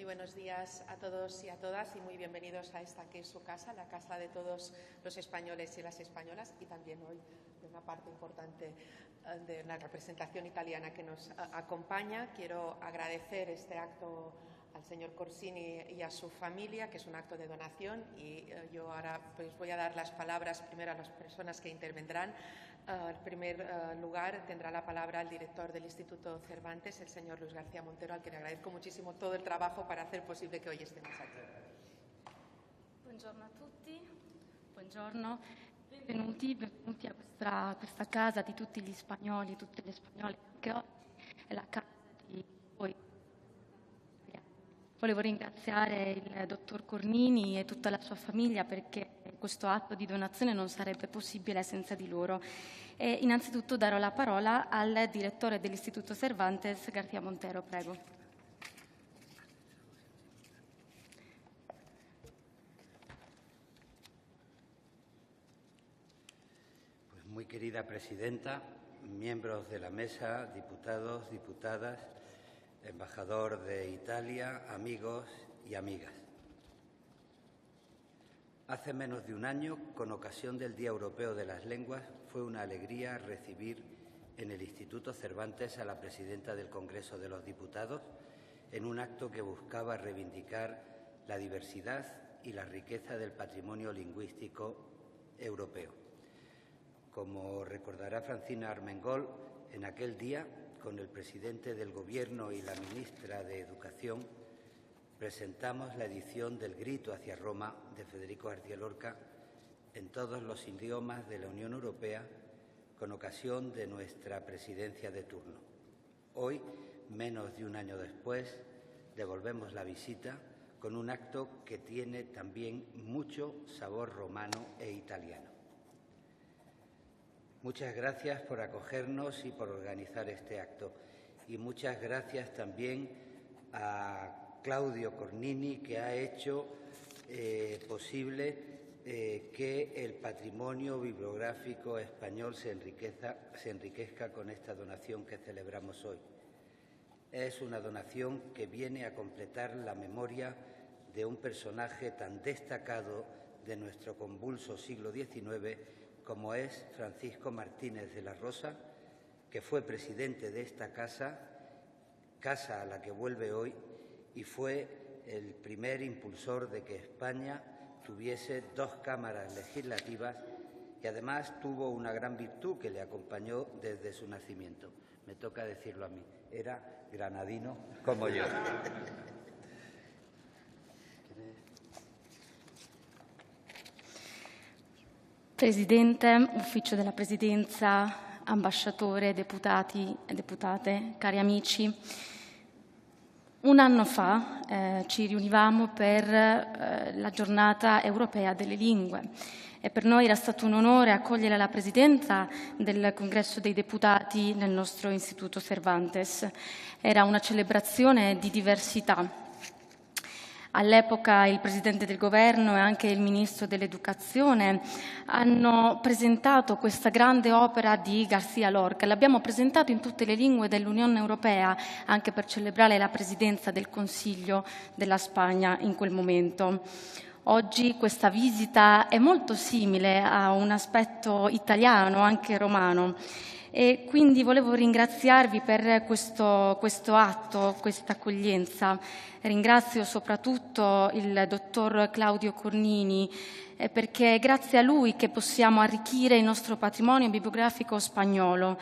buenos días a todos y a todas y muy bienvenidos a esta que es su casa, la casa de todos los españoles y las españolas, y también hoy de una parte importante de la representación italiana que nos acompaña. Quiero agradecer este acto al señor Corsini y a su familia, que es un acto de donación, y yo ahora pues voy a dar las palabras primero a las personas que intervendrán. En primer lugar tendrá la palabra el director del Instituto Cervantes, el señor Luis García Montero, al que le agradezco muchísimo todo el trabajo para hacer posible che oggi estemos aquí. Buongiorno a tutti, buongiorno, benvenuti a questa casa di tutti gli spagnoli, tutte le spagnole, anche oggi è la casa di voi. Volevo ringraziare il dottor Cornini e tutta la sua famiglia perché questo atto di donazione non sarebbe possibile senza di loro. E innanzitutto darò la parola al direttore dell'Istituto Cervantes, García Montero, prego. Pues muy querida presidenta, miembros de la mesa, diputados, diputadas, embajador de Italia, amigos y amigas. Hace menos de un año, con ocasión del Día Europeo de las Lenguas, fue una alegría recibir en el Instituto Cervantes a la presidenta del Congreso de los Diputados en un acto que buscaba reivindicar la diversidad y la riqueza del patrimonio lingüístico europeo. Como recordará Francina Armengol, en aquel día, con el presidente del Gobierno y la ministra de Educación, presentamos la edición del Grito hacia Roma de Federico García Lorca en todos los idiomas de la Unión Europea con ocasión de nuestra presidencia de turno. Hoy, menos de un año después, devolvemos la visita con un acto que tiene también mucho sabor romano e italiano. Muchas gracias por acogernos y por organizar este acto. Y muchas gracias también a Claudio Cornini, que ha hecho posible que el patrimonio bibliográfico español se enriquezca con esta donación que celebramos hoy. Es una donación que viene a completar la memoria de un personaje tan destacado de nuestro convulso siglo XIX como es Francisco Martínez de la Rosa, que fue presidente de esta casa, casa a la que vuelve hoy, y fue el primer impulsor de que España tuviese 2 cámaras legislativas y además tuvo una gran virtud que le acompañó desde su nacimiento. Me toca decirlo a mí, era granadino como yo. Presidente, Ufficio della Presidenza, ambasciatore, deputati e deputate, cari amici, un anno fa ci riunivamo per la giornata europea delle lingue e per noi era stato un onore accogliere la Presidenza del Congresso dei Deputati nel nostro Istituto Cervantes. Era una celebrazione di diversità. All'epoca il Presidente del Governo e anche il Ministro dell'Educazione hanno presentato questa grande opera di García Lorca. L'abbiamo presentato in tutte le lingue dell'Unione Europea, anche per celebrare la Presidenza del Consiglio della Spagna in quel momento. Oggi questa visita è molto simile a un aspetto italiano, anche romano. E quindi volevo ringraziarvi per questo atto, questa accoglienza. Ringrazio soprattutto il dottor Claudio Cornini perché è grazie a lui che possiamo arricchire il nostro patrimonio bibliografico spagnolo.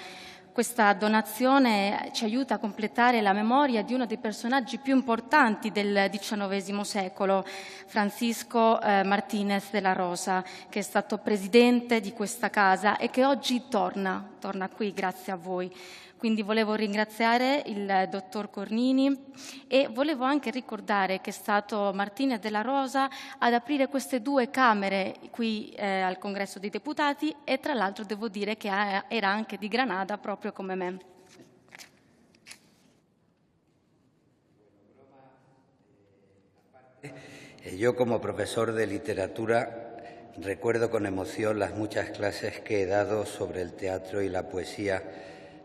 Questa donazione ci aiuta a completare la memoria di uno dei personaggi più importanti del XIX secolo, Francisco Martínez de la Rosa, che è stato presidente di questa casa e che oggi torna qui grazie a voi. Quindi volevo ringraziare il dottor Cornini e volevo anche ricordare che è stato Martínez de la Rosa ad aprire queste 2 camere qui al Congresso dei Deputati e tra l'altro devo dire che era anche di Granada proprio come me. Yo como profesor de literatura recuerdo con emoción las muchas clases que he dado sobre el teatro y la poesía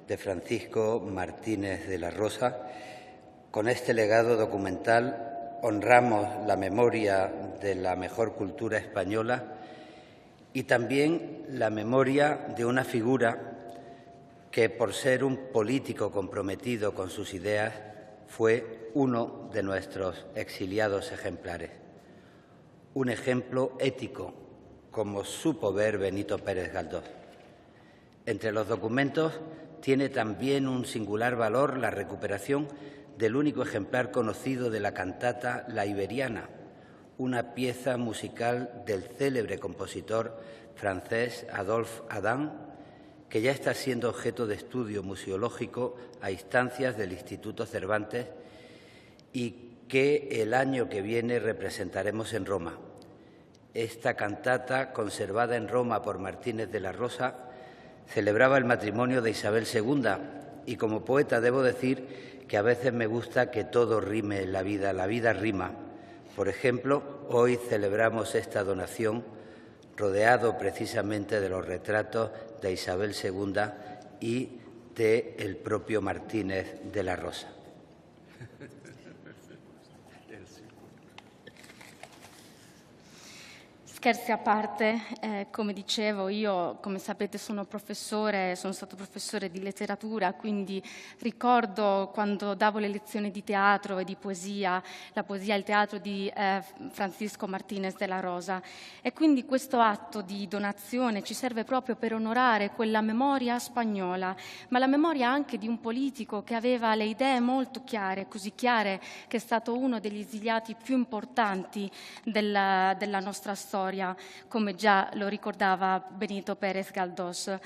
de Francisco Martínez de la Rosa. Con este legado documental honramos la memoria de la mejor cultura española y también la memoria de una figura que, por ser un político comprometido con sus ideas, fue uno de nuestros exiliados ejemplares. Un ejemplo ético, como supo ver Benito Pérez Galdós. Entre los documentos tiene también un singular valor la recuperación del único ejemplar conocido de la cantata La Iberiana, una pieza musical del célebre compositor francés Adolphe Adam, que ya está siendo objeto de estudio museológico a instancias del Instituto Cervantes y que el año que viene representaremos en Roma. Esta cantata, conservada en Roma por Martínez de la Rosa, celebraba el matrimonio de Isabel II y como poeta debo decir que a veces me gusta que todo rime en la vida rima. Por ejemplo, hoy celebramos esta donación rodeado precisamente de los retratos de Isabel II y del propio Martínez de la Rosa. Scherzi a parte, come dicevo, io, come sapete, sono stato professore di letteratura, quindi ricordo quando davo le lezioni di teatro e di poesia, la poesia e il teatro di Francisco Martínez de la Rosa. E quindi questo atto di donazione ci serve proprio per onorare quella memoria spagnola, ma la memoria anche di un politico che aveva le idee molto chiare, così chiare che è stato uno degli esiliati più importanti della nostra storia, come già lo ricordava Benito Pérez Galdós.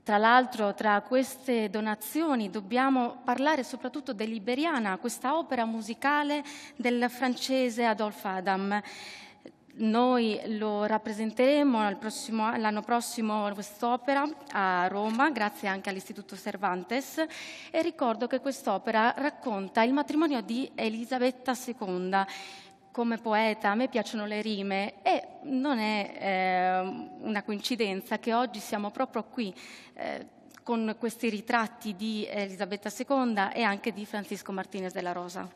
Tra l'altro, tra queste donazioni dobbiamo parlare soprattutto dell'Iberiana, questa opera musicale del francese Adolphe Adam. Noi lo rappresenteremo l'anno prossimo quest'opera a Roma, grazie anche all'Istituto Cervantes, e ricordo che quest'opera racconta il matrimonio di Elisabetta II. Come poeta a me piacciono le rime e non è una coincidenza che oggi siamo proprio qui con questi ritratti di Elisabetta II e anche di Francisco Martínez de la Rosa.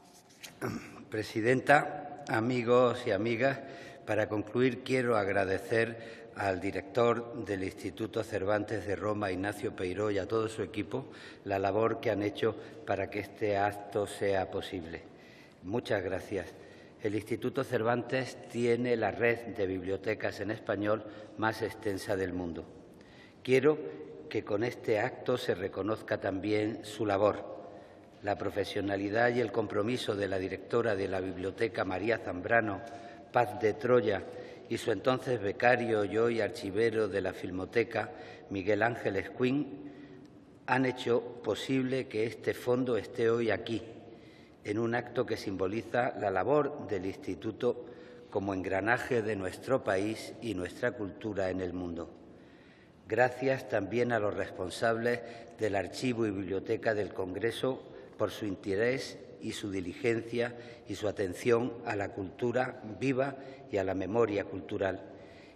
Presidenta, amigos y amigas, para concluir quiero agradecer al director del Instituto Cervantes de Roma, Ignacio Peiró, y a todo su equipo la labor que han hecho para que este acto sea posible. Muchas gracias. El Instituto Cervantes tiene la red de bibliotecas en español más extensa del mundo. Quiero que con este acto se reconozca también su labor, la profesionalidad y el compromiso de la directora de la Biblioteca María Zambrano, Paz de Troya, y su entonces becario y hoy archivero de la Filmoteca, Miguel Ángel Escuín, han hecho posible que este fondo esté hoy aquí, en un acto que simboliza la labor del Instituto como engranaje de nuestro país y nuestra cultura en el mundo. Gracias también a los responsables del Archivo y Biblioteca del Congreso por su interés y su diligencia y su atención a la cultura viva y a la memoria cultural.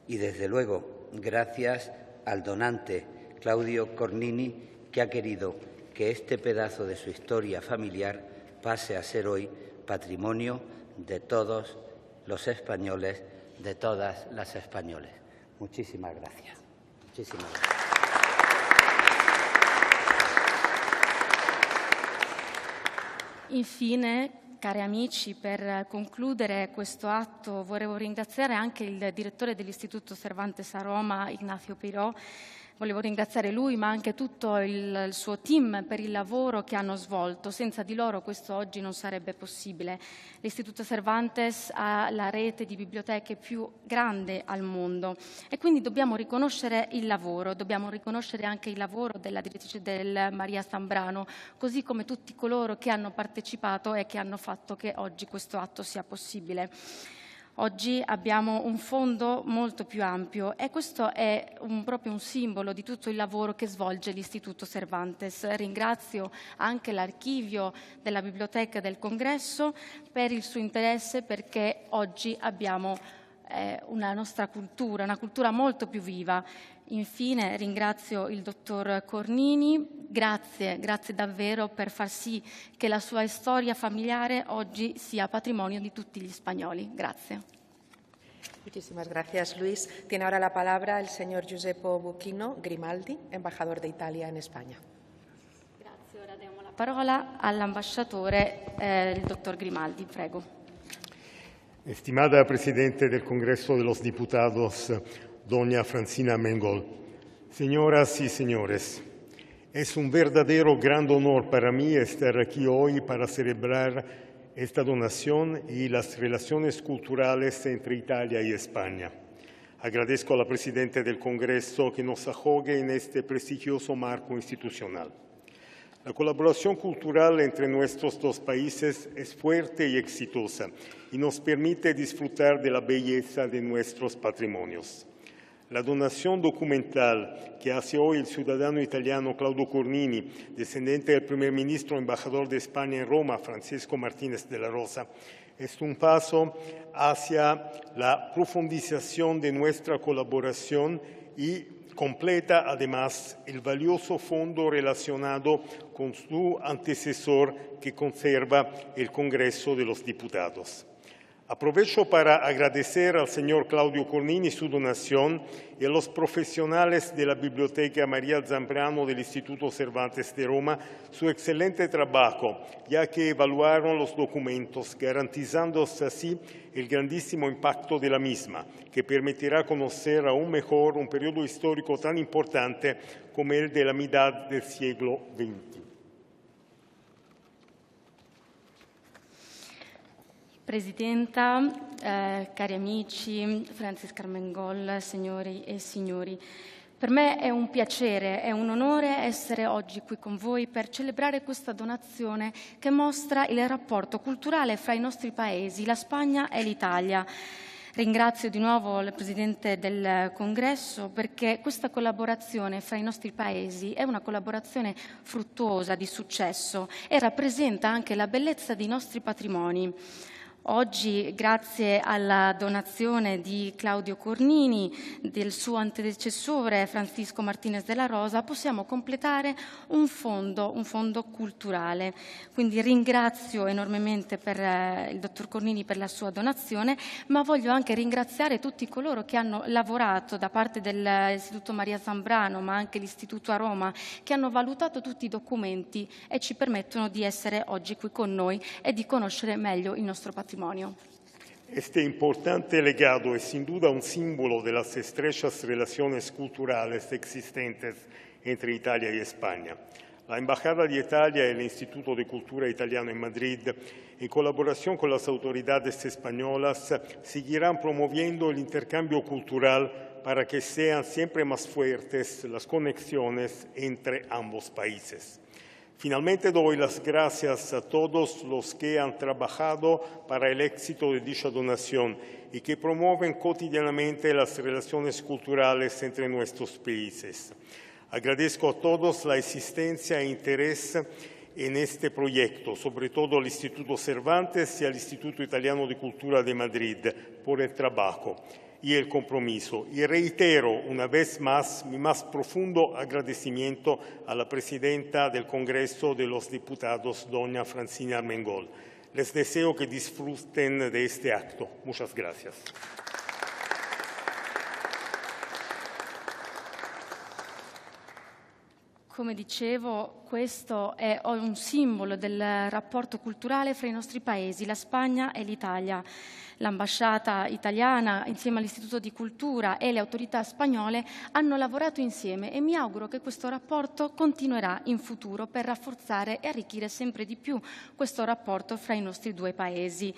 Y, desde luego, gracias al donante Claudio Cornini, que ha querido que este pedazo de su historia familiar pase a ser hoy patrimonio de todos los españoles, de todas las españoles. Muchísimas gracias. Muchísimas gracias. Infine, cari amici, per concludere questo atto volevo ringraziare anche il direttore dell'Istituto Cervantes a Roma, Ignacio Peiró. Volevo ringraziare lui, ma anche tutto il suo team per il lavoro che hanno svolto. Senza di loro questo oggi non sarebbe possibile. L'Istituto Cervantes ha la rete di biblioteche più grande al mondo e quindi dobbiamo riconoscere il lavoro, dobbiamo riconoscere anche il lavoro della direttrice del Maria Zambrano, così come tutti coloro che hanno partecipato e che hanno fatto che oggi questo atto sia possibile. Oggi abbiamo un fondo molto più ampio e questo è proprio un simbolo di tutto il lavoro che svolge l'Istituto Cervantes. Ringrazio anche l'Archivio della Biblioteca del Congresso per il suo interesse, perché oggi abbiamo una nostra cultura, una cultura molto più viva. Infine ringrazio il dottor Cornini, grazie davvero per far sì che la sua storia familiare oggi sia patrimonio di tutti gli spagnoli. Grazie. Muchísimas gracias, Luis. Tiene ahora la palabra el señor Giuseppe Bucchino Grimaldi, embajador de Italia en España. Grazie, ora diamo la parola all'ambasciatore, il dottor Grimaldi, prego. Estimada Presidente del Congreso de los Diputados, doña Francina Armengol, señoras y señores, es un verdadero gran honor para mí estar aquí hoy para celebrar esta donación y las relaciones culturales entre Italia y España. Agradezco a la Presidenta del Congreso que nos acoge en este prestigioso marco institucional. La colaboración cultural entre nuestros dos países es fuerte y exitosa y nos permite disfrutar de la belleza de nuestros patrimonios. La donación documental que hace hoy el ciudadano italiano Claudio Cornini, descendiente del primer ministro embajador de España en Roma, Francisco Martínez de la Rosa, es un paso hacia la profundización de nuestra colaboración y completa además el valioso fondo relacionado con su antecesor que conserva el Congreso de los Diputados. Aprovecho para agradecer al señor Claudio Cornini su donación y a los profesionales de la Biblioteca María Zambrano del Instituto Cervantes de Roma su excelente trabajo, ya que evaluaron los documentos, garantizándose así el grandísimo impacto de la misma, que permitirá conocer aún mejor un periodo histórico tan importante como el de la mitad del siglo XX. Presidenta, cari amici, Francesca Armengol, signori e signori, per me è un piacere, è un onore essere oggi qui con voi per celebrare questa donazione che mostra il rapporto culturale fra i nostri paesi, la Spagna e l'Italia. Ringrazio di nuovo il Presidente del Congresso perché questa collaborazione fra i nostri paesi è una collaborazione fruttuosa, di successo e rappresenta anche la bellezza dei nostri patrimoni. Oggi, grazie alla donazione di Claudio Cornini, del suo antecessore Francisco Martínez de la Rosa, possiamo completare un fondo culturale. Quindi ringrazio enormemente il dottor Cornini per la sua donazione, ma voglio anche ringraziare tutti coloro che hanno lavorato da parte dell'Istituto Maria Zambrano, ma anche l'Istituto a Roma, che hanno valutato tutti i documenti e ci permettono di essere oggi qui con noi e di conoscere meglio il nostro patrimonio. Este importante legado es sin duda un símbolo de las estrechas relaciones culturales existentes entre Italia y España. La Embajada de Italia y el Instituto de Cultura Italiano en Madrid, en colaboración con las autoridades españolas, seguirán promoviendo el intercambio cultural para que sean siempre más fuertes las conexiones entre ambos países. Finalmente doy las gracias a todos los que han trabajado para el éxito de dicha donación y que promueven cotidianamente las relaciones culturales entre nuestros países. Agradezco a todos la existencia e interés en este proyecto, sobre todo al Instituto Cervantes y al Instituto Italiano de Cultura de Madrid por el trabajo y el compromiso. Y reitero una vez más mi más profundo agradecimiento a la Presidenta del Congreso de los Diputados, doña Francina Armengol. Les deseo que disfruten de este acto. Muchas gracias. Come dicevo, questo è un simbolo del rapporto culturale fra i nostri paesi, la Spagna e l'Italia. L'ambasciata italiana, insieme all'Istituto di Cultura e le autorità spagnole, hanno lavorato insieme e mi auguro che questo rapporto continuerà in futuro per rafforzare e arricchire sempre di più questo rapporto fra i nostri due paesi.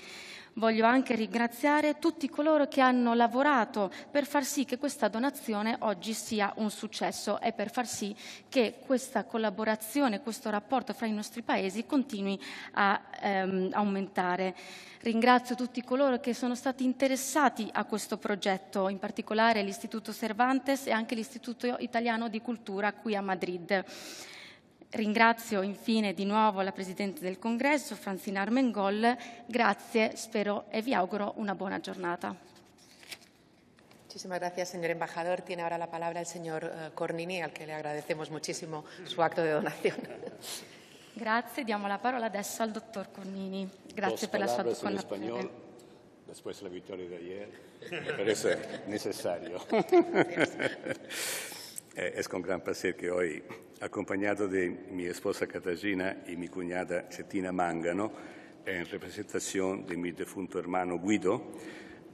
Voglio anche ringraziare tutti coloro che hanno lavorato per far sì che questa donazione oggi sia un successo e per far sì che questa collaborazione, questo rapporto fra i nostri paesi continui a aumentare. Ringrazio tutti coloro che sono stati interessati a questo progetto, in particolare l'Istituto Cervantes e anche l'Istituto Italiano di Cultura qui a Madrid. Ringrazio infine di nuovo la Presidente del Congresso, Francina Armengol. Grazie, spero e vi auguro una buona giornata. Muchísimas gracias, señor embajador. Tiene ahora la palabra el señor Cornini, al que le agradecemos muchísimo su acto de donación. Grazie, diamo la parola adesso al dottor Cornini. Grazie per la sua donazione. Después de la victoria de ayer, me parece necesario. Es con gran placer que hoy, acompañado de mi esposa Katarzyna y mi cuñada Cettina Mangano, en representación de mi defunto hermano Guido,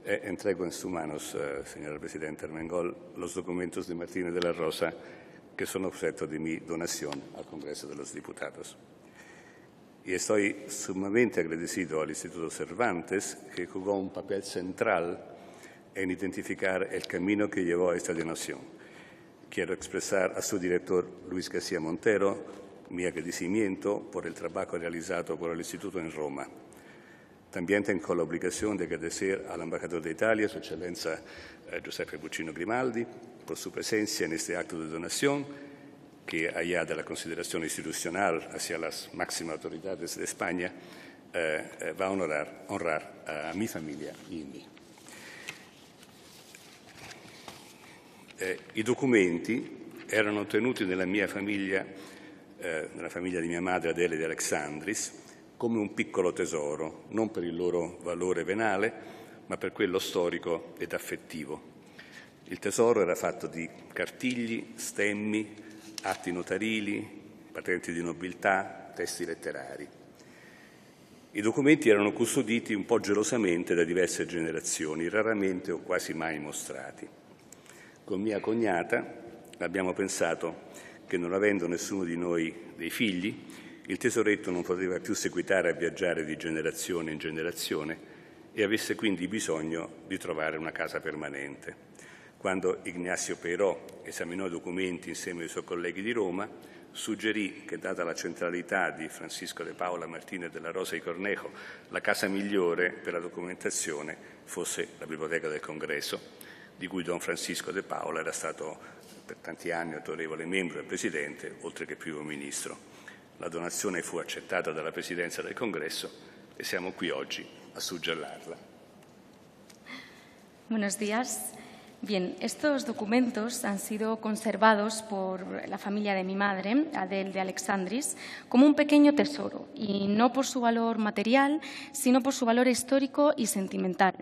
entrego en sus manos, señora Presidenta Armengol, los documentos de Martínez de la Rosa que son objeto de mi donación al Congreso de los Diputados. Y estoy sumamente agradecido al Instituto Cervantes, que jugó un papel central en identificar el camino que llevó a esta donación. Quiero expresar a su director, Luis García Montero, mi agradecimiento por el trabajo realizado por el Instituto en Roma. También tengo la obligación de agradecer al embajador de Italia, Su Excelencia Giuseppe Buccino Grimaldi, por su presencia en este acto de donación, que allá de la consideración institucional hacia las máximas autoridades de España, va a honrar a mi familia y a mí. I documenti erano ottenuti nella mia famiglia, nella famiglia di mia madre Adele di Alexandris, come un piccolo tesoro, non per il loro valore venale, ma per quello storico ed affettivo. Il tesoro era fatto di cartigli, stemmi, atti notarili, patenti di nobiltà, testi letterari. I documenti erano custoditi un po' gelosamente da diverse generazioni, raramente o quasi mai mostrati. Con mia cognata abbiamo pensato che, non avendo nessuno di noi dei figli, il tesoretto non poteva più seguitare a viaggiare di generazione in generazione e avesse quindi bisogno di trovare una casa permanente. Quando Ignacio Peiró esaminò i documenti insieme ai suoi colleghi di Roma, suggerì che, data la centralità di Francisco de Paula Martínez de la Rosa y Cornejo, la casa migliore per la documentazione fosse la Biblioteca del Congresso, di cui Don Francisco de Paula era stato per tanti anni autorevole membro e presidente, oltre che primo ministro. La donazione fu accettata dalla Presidenza del Congresso e siamo qui oggi a suggellarla. Buenos días. Bien, estos documentos han sido conservados por la familia de mi madre, Adele de Alexandris, como un pequeño tesoro, y no por su valor material, sino por su valor histórico y sentimental.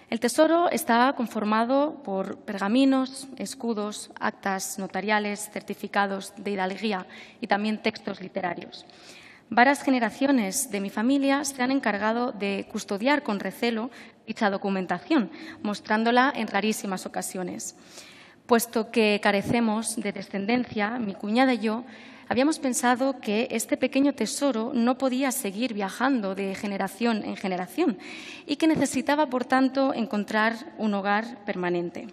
El tesoro está conformado por pergaminos, escudos, actas notariales, certificados de hidalguía y también textos literarios. Varias generaciones de mi familia se han encargado de custodiar con recelo dicha documentación, mostrándola en rarísimas ocasiones. Puesto que carecemos de descendencia, mi cuñada y yo habíamos pensado que este pequeño tesoro no podía seguir viajando de generación en generación y que necesitaba, por tanto, encontrar un hogar permanente.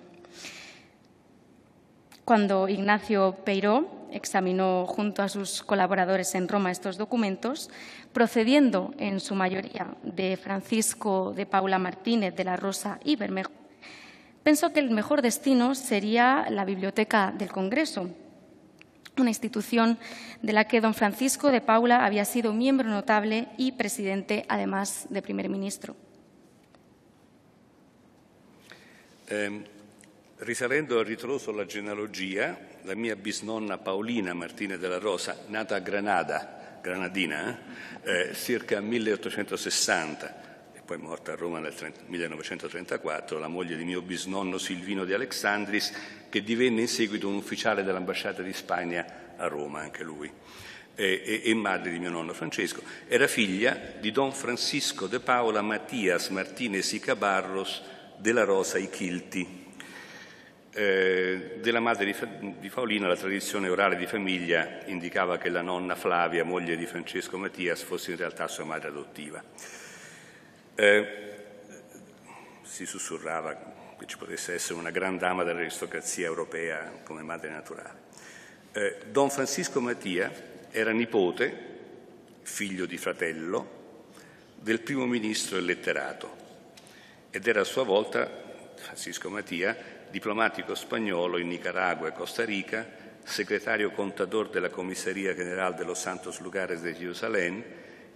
Cuando Ignacio Peiró examinó junto a sus colaboradores en Roma estos documentos, procediendo en su mayoría de Francisco de Paula Martínez de la Rosa y Bermejo, pensó que el mejor destino sería la Biblioteca del Congreso, una institución de la que don Francisco de Paula había sido miembro notable y presidente, además de primer ministro. Risalendo a ritroso la genealogia, la mia bisnonna Paolina Martínez de la Rosa, nata a Granadina, circa 1860, e poi morta a Roma nel 1934, la moglie di mio bisnonno Silvino di Alexandris, che divenne in seguito un ufficiale dell'ambasciata di Spagna a Roma, anche lui, e madre di mio nonno Francesco. Era figlia di Don Francisco de Paula Matías Martínez y Cabarros de la Rosa y Quilty. Della madre di Paolina la tradizione orale di famiglia indicava che la nonna Flavia, moglie di Francesco Mattias, fosse in realtà sua madre adottiva. Si sussurrava che ci potesse essere una gran dama dell'aristocrazia europea come madre naturale. Don Francisco Mattia era nipote, figlio di fratello, del primo ministro e letterato, ed era a sua volta, Francisco Mattia, diplomatico spagnolo in Nicaragua e Costa Rica, segretario contador della Comisaría General de los Santos Lugares de Jerusalén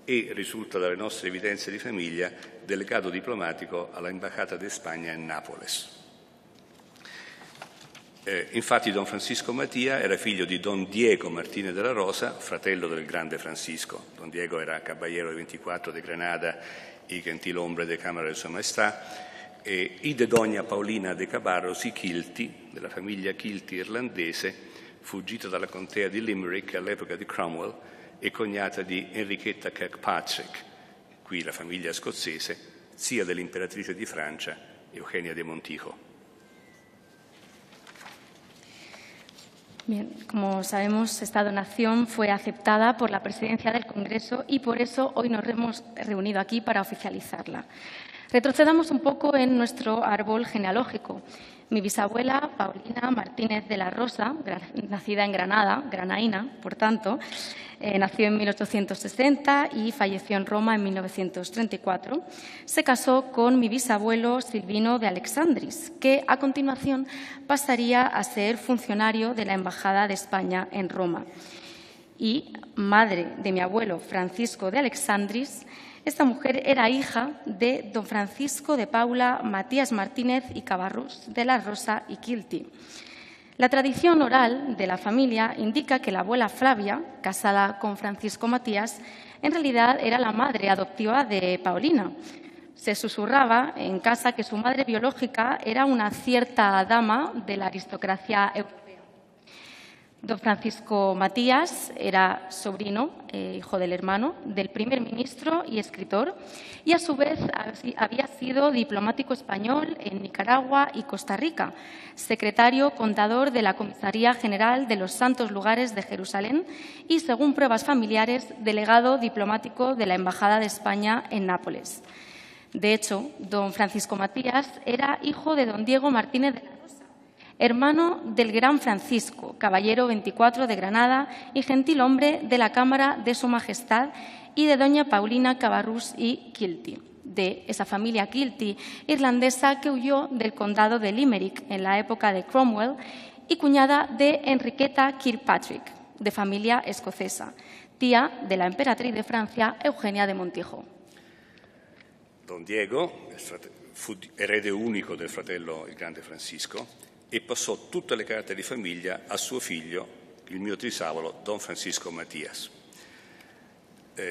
e, risulta dalle nostre evidenze di famiglia, delegato diplomatico alla Embajada de España in Nápoles. Infatti Don Francisco Mattia era figlio di Don Diego Martínez de la Rosa, fratello del grande Francisco. Don Diego era caballero 24 de Granada y gentilhombre de Cámara de Sua Maestà, y de Donna Paolina de Cabarrus y Kilty, della famiglia Kilty irlandese, fuggita dalla contea di Limerick all'epoca di Cromwell e cognata di Enrichetta Kirkpatrick, qui la famiglia scozzese, sia dell'imperatrice di Francia, Eugenia de Montijo. Bien, como sabemos, esta donación fue aceptada por la Presidencia del Congreso y por eso hoy nos hemos reunido aquí para oficializarla. Retrocedamos un poco en nuestro árbol genealógico. Mi bisabuela, Paulina Martínez de la Rosa, nacida en Granada, granaína, por tanto, nació en 1860 y falleció en Roma en 1934. Se casó con mi bisabuelo Silvino de Alexandris, que a continuación pasaría a ser funcionario de la Embajada de España en Roma. Y madre de mi abuelo Francisco de Alexandris, esta mujer era hija de don Francisco de Paula Matías Martínez y Cabarrús de la Rosa y Kilty. La tradición oral de la familia indica que la abuela Flavia, casada con Francisco Matías, en realidad era la madre adoptiva de Paulina. Se susurraba en casa que su madre biológica era una cierta dama de la aristocracia europea. Don Francisco Matías era sobrino, hijo del hermano, del primer ministro y escritor, y a su vez había sido diplomático español en Nicaragua y Costa Rica, secretario contador de la Comisaría General de los Santos Lugares de Jerusalén y, según pruebas familiares, delegado diplomático de la Embajada de España en Nápoles. De hecho, don Francisco Matías era hijo de don Diego Martínez de la Rosa, hermano del gran Francisco, caballero 24 de Granada y gentilhombre de la Cámara de Su Majestad, y de doña Paulina Cabarrús y Kilty, de esa familia Kilty irlandesa que huyó del condado de Limerick en la época de Cromwell, y cuñada de Enriqueta Kirkpatrick, de familia escocesa, tía de la emperatriz de Francia, Eugenia de Montijo. Don Diego fu erede unico del fratello il grande Francisco e passò tutte le carte di famiglia a suo figlio, il mio trisavolo, Don Francisco Matías.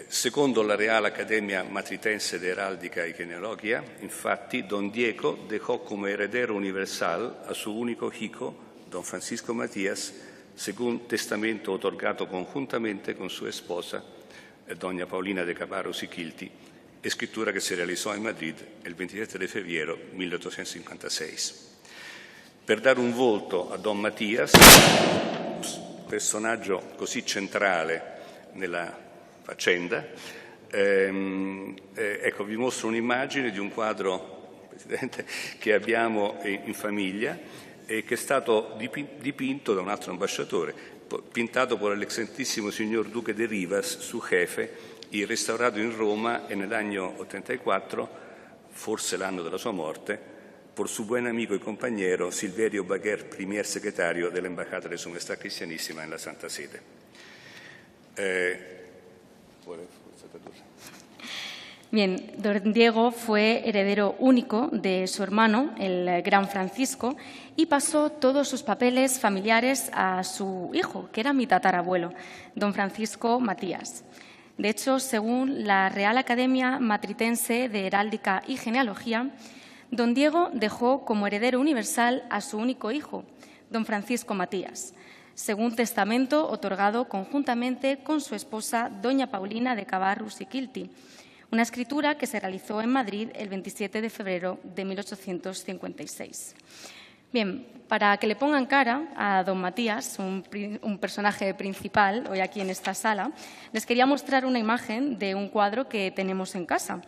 Secondo la Real Academia Matritense de Heráldica y Genealogía, infatti, Don Diego dejó como heredero universal a su único hijo, Don Francisco Matías, según testamento otorgato conjuntamente con su esposa, Doña Paulina de Cabarrus y Kilty, escritura che si realizzò in Madrid il 27 di febbraio 1856. Per dare un volto a Don Matías, personaggio così centrale nella faccenda, ecco, vi mostro un'immagine di un quadro, Presidente, che abbiamo in famiglia e che è stato dipinto da un altro ambasciatore, pintato por el excelentísimo signor Duque de Rivas su Jefe y restaurato in Roma en el año 84, forse l'anno della sua morte, por su buen amigo y compañero Silverio Baguer, primer secretario de la Embajada de Su Majestad Cristianísima en la Santa Sede. Bien, don Diego fue heredero único de su hermano, el gran Francisco, y pasó todos sus papeles familiares a su hijo, que era mi tatarabuelo, don Francisco Matías. De hecho, según la Real Academia Matritense de Heráldica y Genealogía, don Diego dejó como heredero universal a su único hijo, don Francisco Matías, según testamento otorgado conjuntamente con su esposa, doña Paulina de Cabarrús y Kilty, una escritura que se realizó en Madrid el 27 de febrero de 1856. Bien, para que le pongan cara a don Matías, un personaje principal hoy aquí en esta sala, les quería mostrar una imagen de un cuadro que tenemos en casa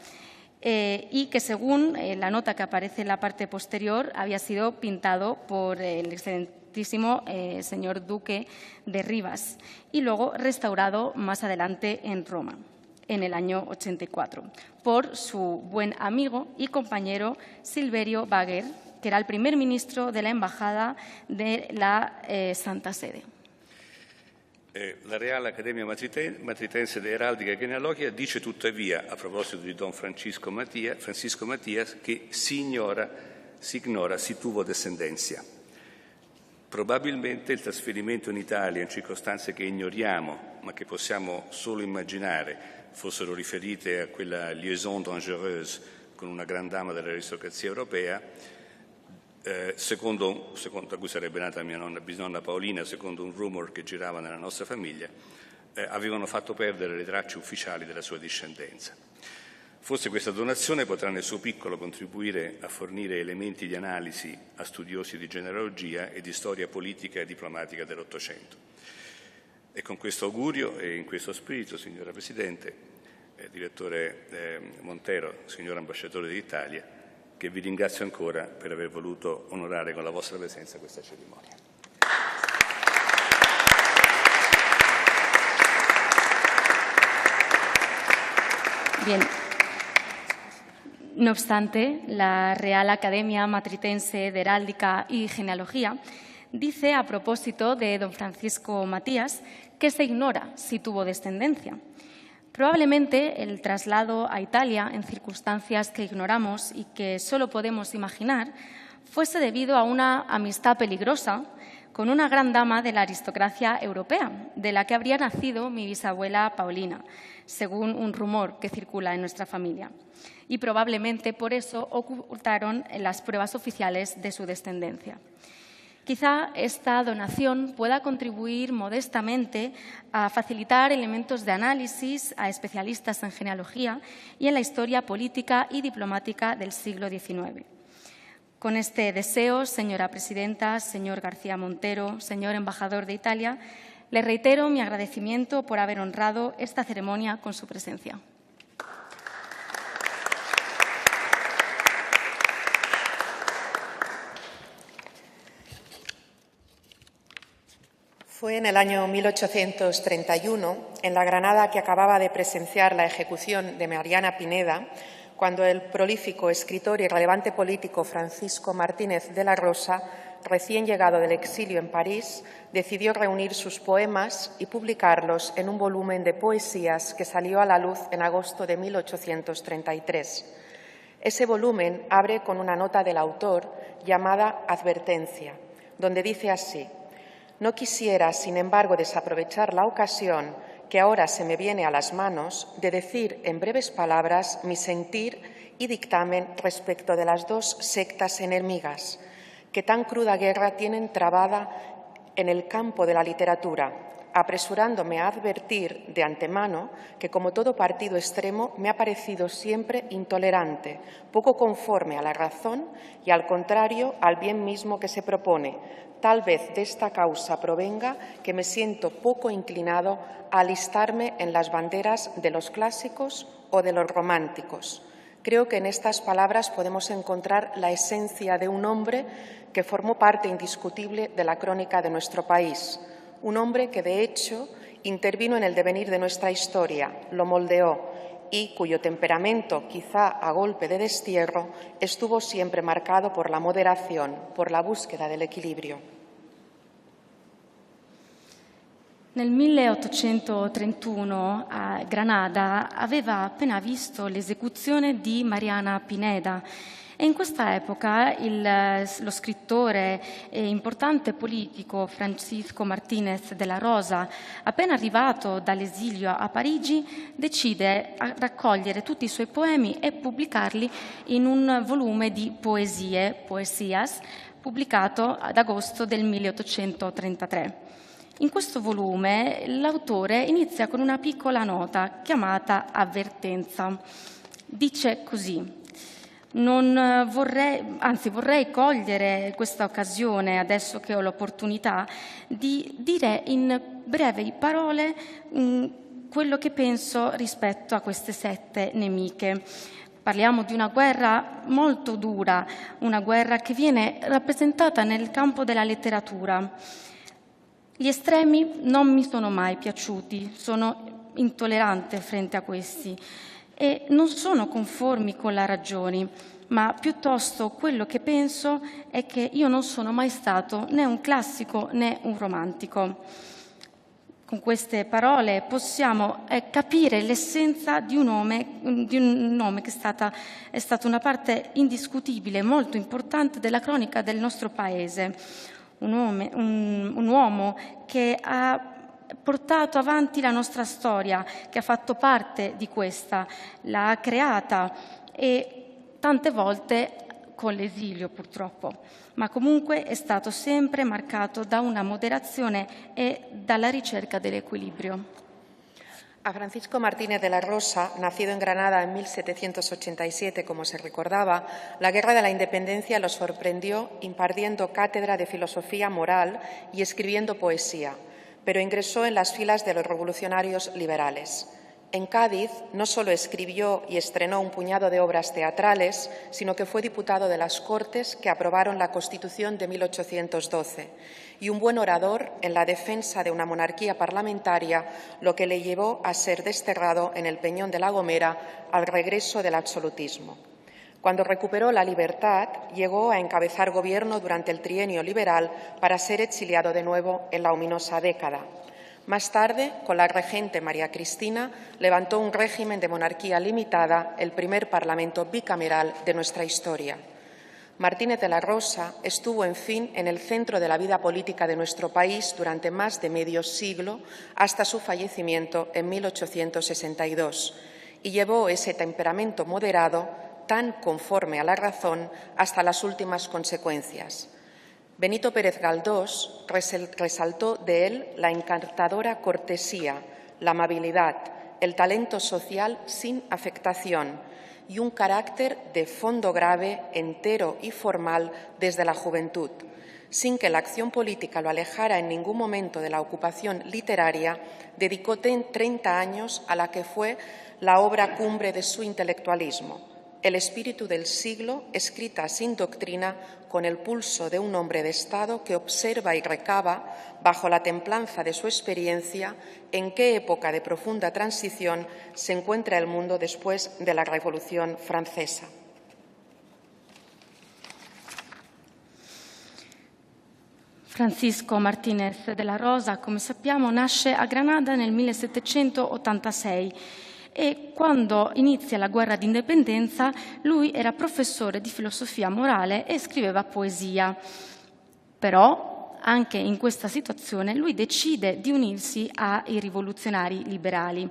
y que, según la nota que aparece en la parte posterior, había sido pintado por el excelentísimo señor Duque de Rivas y luego restaurado más adelante en Roma, en el año 84, por su buen amigo y compañero Silverio Baguer, que era el primer ministro de la Embajada de la Santa Sede. La Real Accademia Matritense de Heraldica e Genealogia dice tuttavia, a proposito di Don Francisco Matías, che si ignora si tuvo descendencia. Probabilmente il trasferimento in Italia in circostanze che ignoriamo, ma che possiamo solo immaginare, fossero riferite a quella liaison dangereuse con una gran dama dell'aristocrazia europea, secondo a cui sarebbe nata mia bisnonna Paolina, secondo un rumor che girava nella nostra famiglia, avevano fatto perdere le tracce ufficiali della sua discendenza. Forse questa donazione potrà nel suo piccolo contribuire a fornire elementi di analisi a studiosi di genealogia e di storia politica e diplomatica dell'Ottocento. E con questo augurio e in questo spirito, signora Presidente, direttore Montero, signor Ambasciatore d'Italia, che vi ringrazio ancora per aver voluto onorare con la vostra presenza questa cerimonia. Bien. No obstante, la Real Academia Matritense de Heráldica y Genealogía dice, a propósito de don Francisco Matías, que se ignora si tuvo descendencia. Probablemente el traslado a Italia en circunstancias que ignoramos y que solo podemos imaginar fuese debido a una amistad peligrosa con una gran dama de la aristocracia europea, de la que habría nacido mi bisabuela Paulina, según un rumor que circula en nuestra familia. Y probablemente por eso ocultaron las pruebas oficiales de su descendencia. Quizá esta donación pueda contribuir modestamente a facilitar elementos de análisis a especialistas en genealogía y en la historia política y diplomática del siglo XIX. Con este deseo, señora presidenta, señor García Montero, señor embajador de Italia, le reitero mi agradecimiento por haber honrado esta ceremonia con su presencia. Fue en el año 1831, en la Granada que acababa de presenciar la ejecución de Mariana Pineda, cuando el prolífico escritor y relevante político Francisco Martínez de la Rosa, recién llegado del exilio en París, decidió reunir sus poemas y publicarlos en un volumen de poesías que salió a la luz en agosto de 1833. Ese volumen abre con una nota del autor llamada Advertencia, donde dice así: «No quisiera, sin embargo, desaprovechar la ocasión que ahora se me viene a las manos de decir en breves palabras mi sentir y dictamen respecto de las dos sectas enemigas que tan cruda guerra tienen trabada en el campo de la literatura, apresurándome a advertir de antemano que, como todo partido extremo, me ha parecido siempre intolerante, poco conforme a la razón y, al contrario, al bien mismo que se propone. Tal vez de esta causa provenga que me siento poco inclinado a alistarme en las banderas de los clásicos o de los románticos. Creo que en estas palabras podemos encontrar la esencia de un hombre que formó parte indiscutible de la crónica de nuestro país, un hombre que, de hecho, intervino en el devenir de nuestra historia, lo moldeó y cuyo temperamento, quizá a golpe de destierro, estuvo siempre marcado por la moderación, por la búsqueda del equilibrio. Nel 1831 a Granada aveva appena visto l'esecuzione di Mariana Pineda e in questa epoca lo scrittore e importante politico Francisco Martínez de la Rosa, appena arrivato dall'esilio a Parigi, decide a raccogliere tutti i suoi poemi e pubblicarli in un volume di poesias, pubblicato ad agosto del 1833. In questo volume l'autore inizia con una piccola nota chiamata Avvertenza. Dice così: vorrei cogliere questa occasione, adesso che ho l'opportunità, di dire in brevi parole quello che penso rispetto a queste sette nemiche. Parliamo di una guerra molto dura, una guerra che viene rappresentata nel campo della letteratura. Gli estremi non mi sono mai piaciuti, sono intollerante frente a questi e non sono conformi con la ragione, ma piuttosto quello che penso è che io non sono mai stato né un classico né un romantico. Con queste parole possiamo capire l'essenza di un nome che è stata una parte indiscutibile, molto importante della cronica del nostro Paese. un uomo che ha portato avanti la nostra storia, che ha fatto parte di questa, l'ha creata e tante volte con l'esilio purtroppo, ma comunque è stato sempre marcato da una moderazione e dalla ricerca dell'equilibrio. A Francisco Martínez de la Rosa, nacido en Granada en 1787, como se recordaba, la Guerra de la Independencia lo sorprendió impartiendo cátedra de filosofía moral y escribiendo poesía, pero ingresó en las filas de los revolucionarios liberales. En Cádiz no solo escribió y estrenó un puñado de obras teatrales, sino que fue diputado de las Cortes que aprobaron la Constitución de 1812 y un buen orador en la defensa de una monarquía parlamentaria, lo que le llevó a ser desterrado en el Peñón de la Gomera al regreso del absolutismo. Cuando recuperó la libertad, llegó a encabezar gobierno durante el trienio liberal para ser exiliado de nuevo en la ominosa década. Más tarde, con la regente María Cristina, levantó un régimen de monarquía limitada, el primer parlamento bicameral de nuestra historia. Martínez de la Rosa estuvo, en fin, en el centro de la vida política de nuestro país durante más de medio siglo, hasta su fallecimiento en 1862, y llevó ese temperamento moderado, tan conforme a la razón, hasta las últimas consecuencias. Benito Pérez Galdós resaltó de él la encantadora cortesía, la amabilidad, el talento social sin afectación y un carácter de fondo grave, entero y formal desde la juventud. Sin que la acción política lo alejara en ningún momento de la ocupación literaria, dedicó 30 años a la que fue la obra cumbre de su intelectualismo, El espíritu del siglo, escrita sin doctrina, con el pulso de un hombre de Estado que observa y recaba, bajo la templanza de su experiencia, en qué época de profunda transición se encuentra el mundo después de la Revolución Francesa. Francisco Martínez de la Rosa, come sappiamo, nasce a Granada nel 1786 e quando inizia la guerra d'indipendenza lui era professore di filosofia morale e scriveva poesia. Però anche in questa situazione lui decide di unirsi ai rivoluzionari liberali.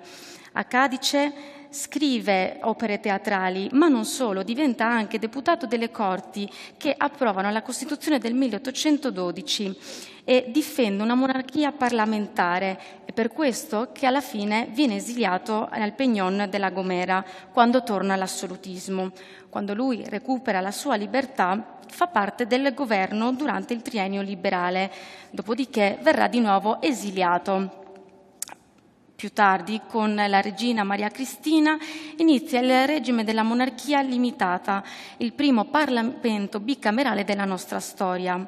A Cadice scrive opere teatrali, ma non solo, diventa anche deputato delle Corti che approvano la Costituzione del 1812 e difende una monarchia parlamentare. È per questo che alla fine viene esiliato nel Peñón de la Gomera, quando torna all'assolutismo. Quando lui recupera la sua libertà, fa parte del governo durante il triennio liberale, dopodiché verrà di nuovo esiliato. Più tardi, con la regina Maria Cristina, inizia il regime della monarchia limitata, il primo Parlamento bicamerale della nostra storia.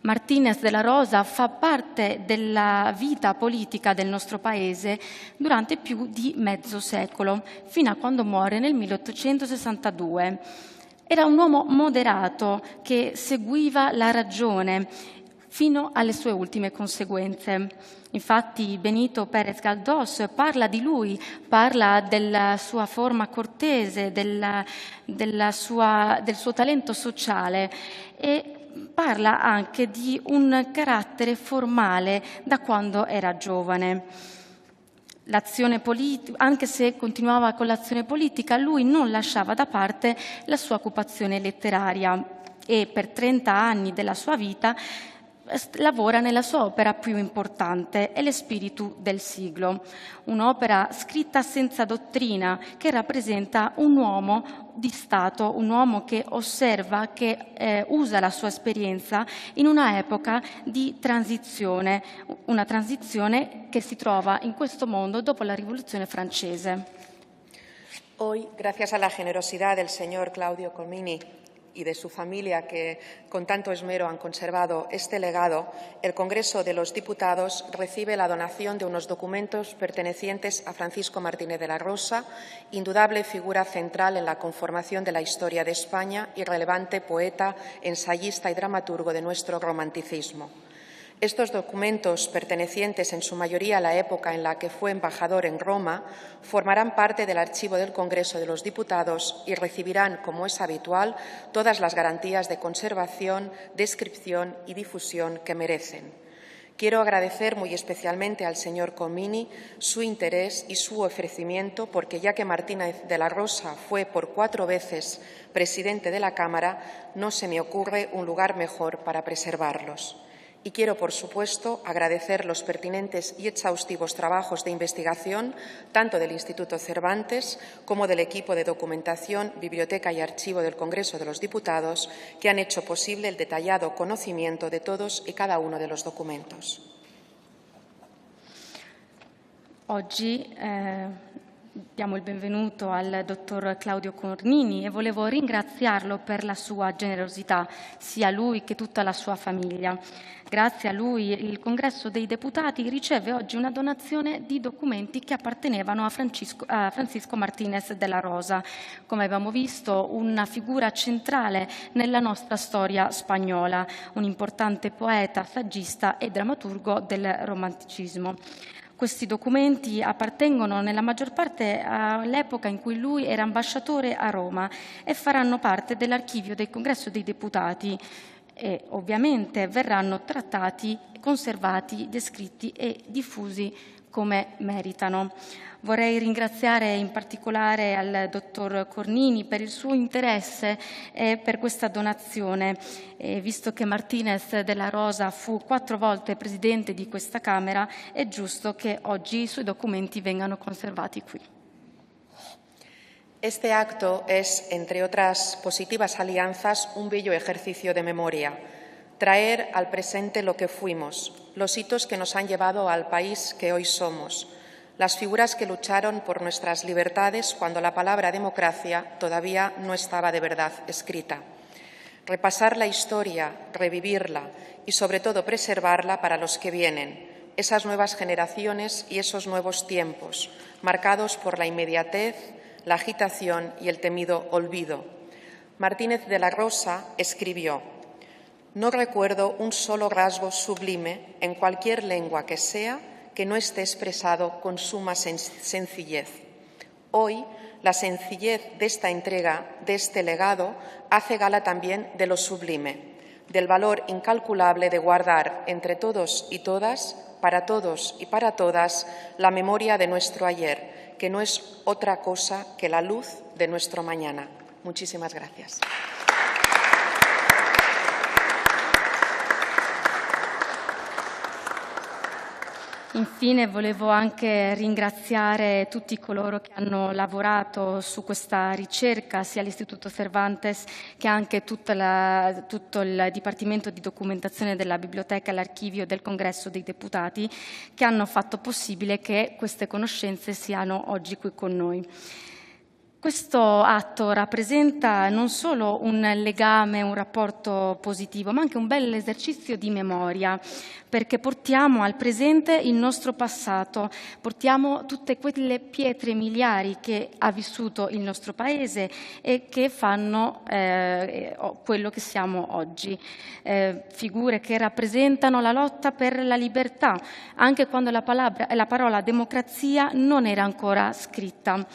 Martínez de la Rosa fa parte della vita politica del nostro paese durante più di mezzo secolo, fino a quando muore nel 1862. Era un uomo moderato che seguiva la ragione fino alle sue ultime conseguenze. Infatti Benito Pérez Galdós parla di lui, parla della sua forma cortese, del suo talento sociale e parla anche di un carattere formale da quando era giovane. L'azione politica, anche se continuava con l'azione politica, lui non lasciava da parte la sua occupazione letteraria e per 30 anni della sua vita lavora nella sua opera più importante, È l'espíritu del siglo, un'opera scritta senza dottrina che rappresenta un uomo di Stato, un uomo che osserva, che usa la sua esperienza in una epoca di transizione, una transizione che si trova in questo mondo dopo la Rivoluzione francese. Hoy, gracias a la generosidad del señor Claudio Comini y de su familia que con tanto esmero han conservado este legado, el Congreso de los Diputados recibe la donación de unos documentos pertenecientes a Francisco Martínez de la Rosa, indudable figura central en la conformación de la historia de España y relevante poeta, ensayista y dramaturgo de nuestro romanticismo. Estos documentos, pertenecientes en su mayoría a la época en la que fue embajador en Roma, formarán parte del archivo del Congreso de los Diputados y recibirán, como es habitual, todas las garantías de conservación, descripción y difusión que merecen. Quiero agradecer muy especialmente al señor Comini su interés y su ofrecimiento, porque ya que Martínez de la Rosa fue por 4 veces presidente de la Cámara, no se me ocurre un lugar mejor para preservarlos. Y quiero, por supuesto, agradecer los pertinentes y exhaustivos trabajos de investigación tanto del Instituto Cervantes como del equipo de documentación, biblioteca y archivo del Congreso de los Diputados, que han hecho posible el detallado conocimiento de todos y cada uno de los documentos. Oggi diamo il benvenuto al dottor Claudio Cornini e volevo ringraziarlo per la sua generosità, sia lui che tutta la sua famiglia. Grazie a lui il Congresso dei Deputati riceve oggi una donazione di documenti che appartenevano a Francisco Martínez de la Rosa, come abbiamo visto una figura centrale nella nostra storia spagnola, un importante poeta, saggista e drammaturgo del romanticismo. Questi documenti appartengono nella maggior parte all'epoca in cui lui era ambasciatore a Roma e faranno parte dell'archivio del Congresso dei Deputati e ovviamente verranno trattati, conservati, descritti e diffusi come meritano. Vorrei ringraziare in particolare al dottor Cornini per il suo interesse e per questa donazione. Visto che Martínez de la Rosa fu 4 volte presidente di questa Camera, è giusto che oggi i suoi documenti vengano conservati qui. Este acto es, entre otras positivas alianzas, un bello ejercicio de memoria. Traer al presente lo que fuimos, los hitos que nos han llevado al país que hoy somos, las figuras que lucharon por nuestras libertades cuando la palabra democracia todavía no estaba de verdad escrita. Repasar la historia, revivirla y, sobre todo, preservarla para los que vienen, esas nuevas generaciones y esos nuevos tiempos, marcados por la inmediatez, la agitación y el temido olvido. Martínez de la Rosa escribió: «No recuerdo un solo rasgo sublime en cualquier lengua que sea que no esté expresado con suma sencillez. Hoy, la sencillez de esta entrega, de este legado, hace gala también de lo sublime, del valor incalculable de guardar entre todos y todas, para todos y para todas, la memoria de nuestro ayer, que no es otra cosa que la luz de nuestro mañana». Muchísimas gracias. Infine volevo anche ringraziare tutti coloro che hanno lavorato su questa ricerca, sia l'Istituto Cervantes che anche tutto il Dipartimento di Documentazione della Biblioteca e l'Archivio del Congresso dei Deputati, che hanno fatto possibile che queste conoscenze siano oggi qui con noi. Questo atto rappresenta non solo un legame, un rapporto positivo, ma anche un bel esercizio di memoria, perché portiamo al presente il nostro passato, portiamo tutte quelle pietre miliari che ha vissuto il nostro Paese e che fanno quello che siamo oggi. Figure che rappresentano la lotta per la libertà, anche quando la parola democrazia non era ancora scritta.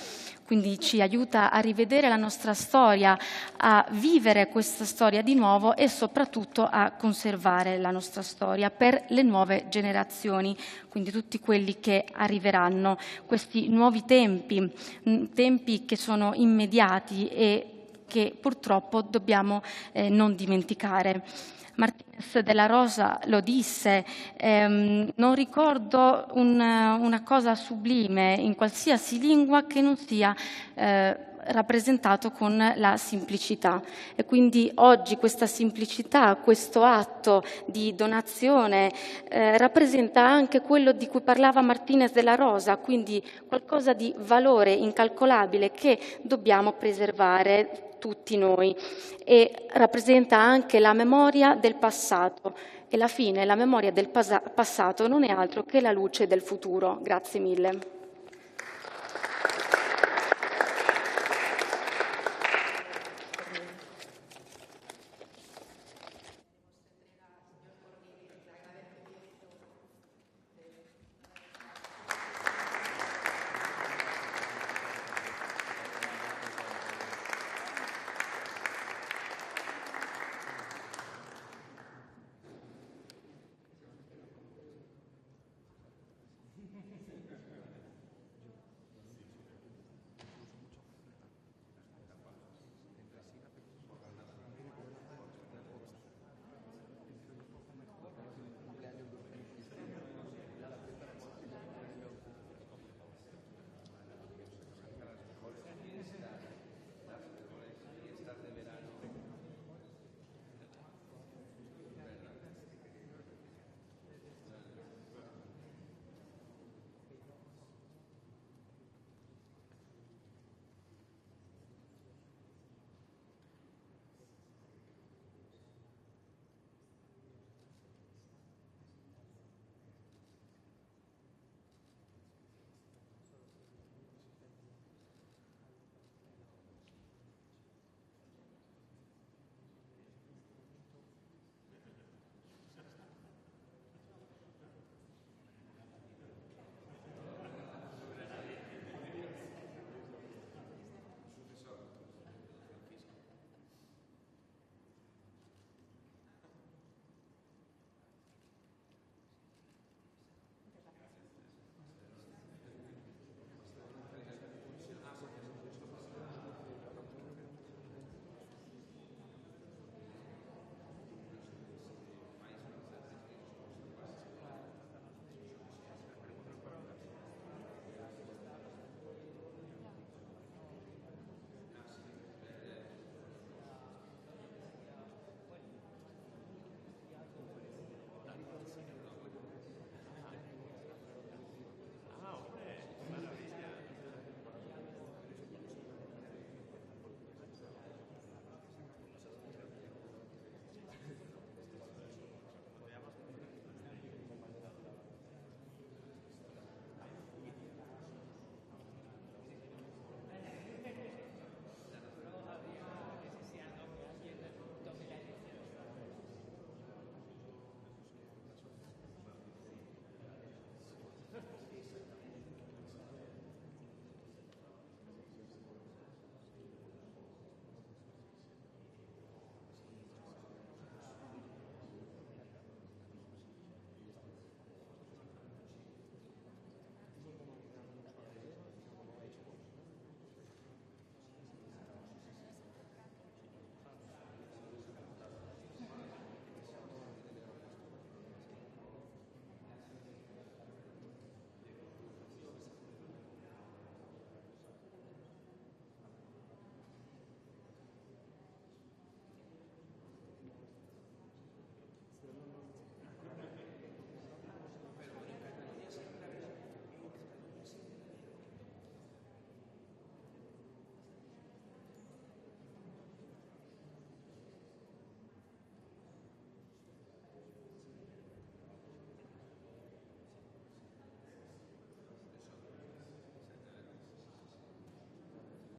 Quindi ci aiuta a rivedere la nostra storia, a vivere questa storia di nuovo e soprattutto a conservare la nostra storia per le nuove generazioni, quindi tutti quelli che arriveranno, questi nuovi tempi che sono immediati e che purtroppo dobbiamo non dimenticare. Martínez de la Rosa lo disse, non ricordo una cosa sublime in qualsiasi lingua che non sia rappresentato con la semplicità. E quindi oggi questa semplicità, questo atto di donazione rappresenta anche quello di cui parlava Martínez de la Rosa, quindi qualcosa di valore incalcolabile che dobbiamo preservare tutti noi, e rappresenta anche la memoria del passato, e alla fine la memoria del passato non è altro che la luce del futuro. Grazie mille.